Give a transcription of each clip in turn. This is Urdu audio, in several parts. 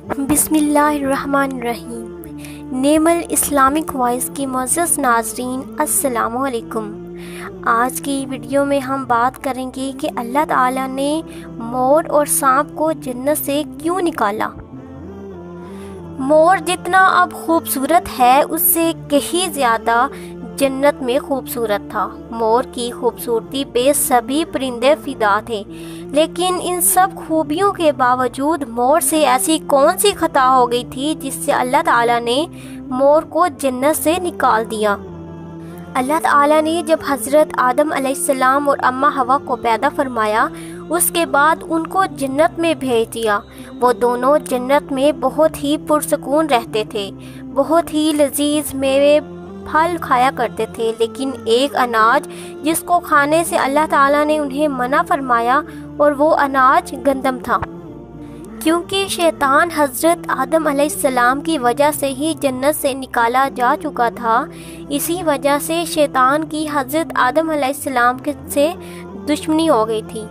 بسم اللہ الرحمن الرحیم۔ نیمل اسلامک وائس کی معزز ناظرین السلام علیکم۔ آج کی ویڈیو میں ہم بات کریں گے کہ اللہ تعالیٰ نے مور اور سانپ کو جنت سے کیوں نکالا۔ مور جتنا اب خوبصورت ہے اس سے کہیں زیادہ جنت میں خوبصورت تھا۔ مور کی خوبصورتی پہ سبھی پرندے فدا تھے، لیکن ان سب خوبیوں کے باوجود مور سے ایسی کون سی خطا ہو گئی تھی جس سے اللہ تعالیٰ نے مور کو جنت سے نکال دیا۔ اللہ تعالیٰ نے جب حضرت آدم علیہ السلام اور اماں حوا کو پیدا فرمایا، اس کے بعد ان کو جنت میں بھیج دیا۔ وہ دونوں جنت میں بہت ہی پرسکون رہتے تھے، بہت ہی لذیذ میوے پھل کھایا کرتے تھے، لیکن ایک اناج جس کو کھانے سے اللہ تعالیٰ نے انہیں منع فرمایا اور وہ اناج گندم تھا۔ کیونکہ شیطان حضرت آدم علیہ السلام کی وجہ سے ہی جنت سے نکالا جا چکا تھا، اسی وجہ سے شیطان کی حضرت آدم علیہ السلام سے دشمنی ہو گئی تھی۔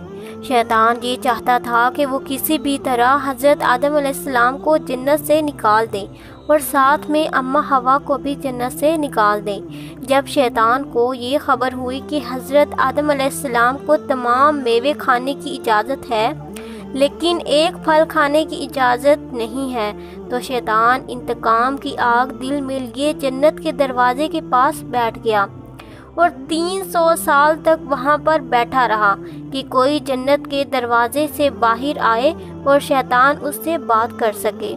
شیطان یہ چاہتا تھا کہ وہ کسی بھی طرح حضرت آدم علیہ السلام کو جنت سے نکال دے اور ساتھ میں اماں حوا کو بھی جنت سے نکال دے۔ جب شیطان کو یہ خبر ہوئی کہ حضرت آدم علیہ السلام کو تمام میوے کھانے کی اجازت ہے لیکن ایک پھل کھانے کی اجازت نہیں ہے، تو شیطان انتقام کی آگ دل میں لیے جنت کے دروازے کے پاس بیٹھ گیا اور 300 سال تک وہاں پر بیٹھا رہا کہ کوئی جنت کے دروازے سے باہر آئے اور شیطان اس سے بات کر سکے۔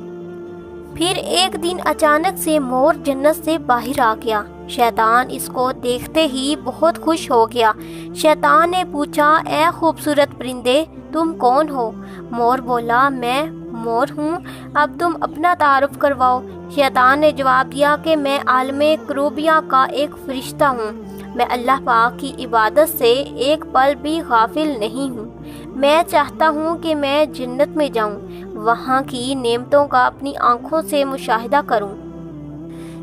پھر ایک دن اچانک سے مور جنت سے باہر آ گیا۔ شیطان اس کو دیکھتے ہی بہت خوش ہو گیا۔ شیطان نے پوچھا، اے خوبصورت پرندے، تم کون ہو؟ مور بولا، میں مور ہوں، اب تم اپنا تعارف کرواؤ۔ شیطان نے جواب دیا کہ میں عالم کروبیہ کا ایک فرشتہ ہوں، میں اللہ پاک کی عبادت سے ایک پل بھی غافل نہیں ہوں۔ میں چاہتا ہوں کہ میں جنت میں جاؤں، وہاں کی نعمتوں کا اپنی آنکھوں سے مشاہدہ کروں۔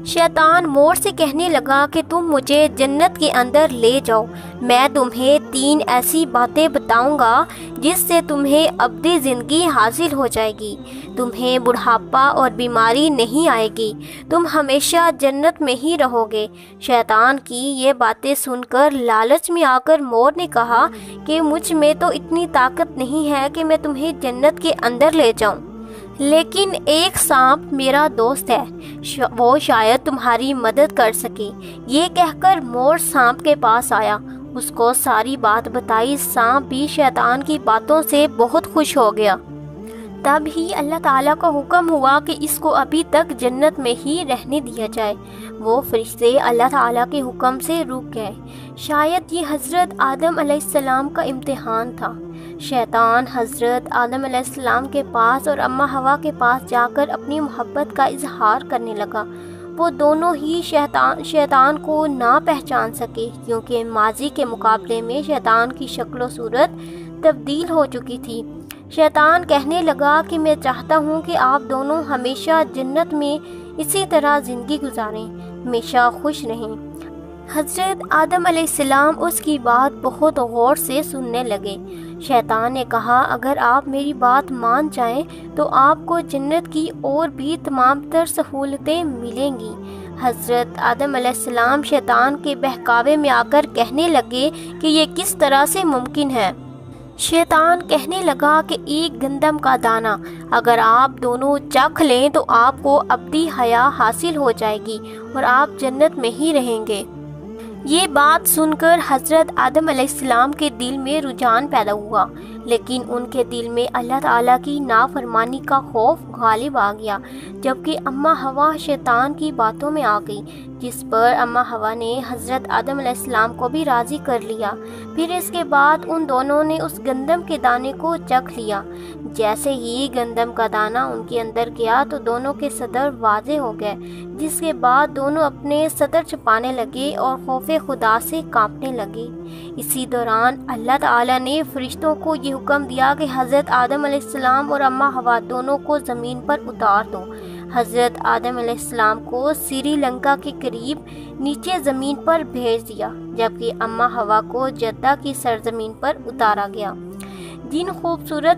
شیطان مور سے کہنے لگا کہ تم مجھے جنت کے اندر لے جاؤ، میں تمہیں 3 ایسی باتیں بتاؤں گا جس سے تمہیں ابدی زندگی حاصل ہو جائے گی، تمہیں بڑھاپا اور بیماری نہیں آئے گی، تم ہمیشہ جنت میں ہی رہو گے۔ شیطان کی یہ باتیں سن کر لالچ میں آ کر مور نے کہا کہ مجھ میں تو اتنی طاقت نہیں ہے کہ میں تمہیں جنت کے اندر لے جاؤں، لیکن ایک سانپ میرا دوست ہے، وہ شاید تمہاری مدد کر سکے۔ یہ کہہ کر مور سانپ کے پاس آیا، اس کو ساری بات بتائی۔ سانپ بھی شیطان کی باتوں سے بہت خوش ہو گیا۔ تب ہی اللہ تعالیٰ کا حکم ہوا کہ اس کو ابھی تک جنت میں ہی رہنے دیا جائے۔ وہ فرشتے اللہ تعالیٰ کے حکم سے رک گئے۔ شاید یہ حضرت آدم علیہ السلام کا امتحان تھا۔ شیطان حضرت آدم علیہ السلام کے پاس اور اماں حوا کے پاس جا کر اپنی محبت کا اظہار کرنے لگا۔ وہ دونوں ہی شیطان کو نہ پہچان سکے، کیونکہ ماضی کے مقابلے میں شیطان کی شکل و صورت تبدیل ہو چکی تھی۔ شیطان کہنے لگا کہ میں چاہتا ہوں کہ آپ دونوں ہمیشہ جنت میں اسی طرح زندگی گزاریں، ہمیشہ خوش رہیں۔ حضرت آدم علیہ السلام اس کی بات بہت غور سے سننے لگے۔ شیطان نے کہا، اگر آپ میری بات مان جائیں تو آپ کو جنت کی اور بھی تمام تر سہولتیں ملیں گی۔ حضرت آدم علیہ السلام شیطان کے بہکاوے میں آ کر کہنے لگے کہ یہ کس طرح سے ممکن ہے۔ شیطان کہنے لگا کہ ایک گندم کا دانہ اگر آپ دونوں چکھ لیں تو آپ کو ابدی حیا حاصل ہو جائے گی اور آپ جنت میں ہی رہیں گے۔ یہ بات سن کر حضرت آدم علیہ السلام کے دل میں رجحان پیدا ہوا، لیکن ان کے دل میں اللہ تعالیٰ کی نافرمانی کا خوف غالب آ گیا، جبکہ اماں حوا شیطان کی باتوں میں آ گئی، جس پر اماں حوا نے حضرت آدم علیہ السلام کو بھی راضی کر لیا۔ پھر اس کے بعد ان دونوں نے اس گندم کے دانے کو چکھ لیا۔ جیسے ہی گندم کا دانہ ان کے اندر گیا تو دونوں کے صدر واضح ہو گئے، جس کے بعد دونوں اپنے صدر چھپانے لگے اور خوف خدا سے کانپنے لگے۔ اسی دوران اللہ تعالیٰ نے فرشتوں کو یہ حکم دیا کہ حضرت آدم علیہ السلام اور اماں حوا دونوں کو زمین پر اتار دو۔ حضرت آدم علیہ السلام کو سری لنکا کے قریب نیچے زمین پر بھیج دیا، جبکہ اماں حوا کو جدہ کی سرزمین پر اتارا گیا۔ جن خوبصورت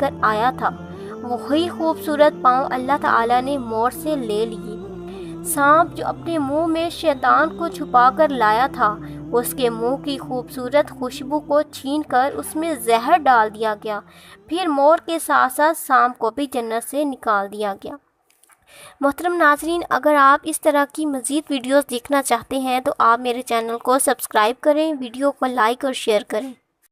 کر آیا تھا، وہی خوبصورت پاؤں اللہ تعالیٰ نے مور سے لے لیے۔ سانپ جو اپنے منہ میں شیطان کو چھپا کر لایا تھا، اس کے منہ کی خوبصورت خوشبو کو چھین کر اس میں زہر ڈال دیا گیا، پھر مور کے ساتھ ساتھ سانپ کو بھی جنت سے نکال دیا گیا۔ محترم ناظرین، اگر آپ اس طرح کی مزید ویڈیوز دیکھنا چاہتے ہیں تو آپ میرے چینل کو سبسکرائب کریں، ویڈیو کو لائک اور شیئر کریں۔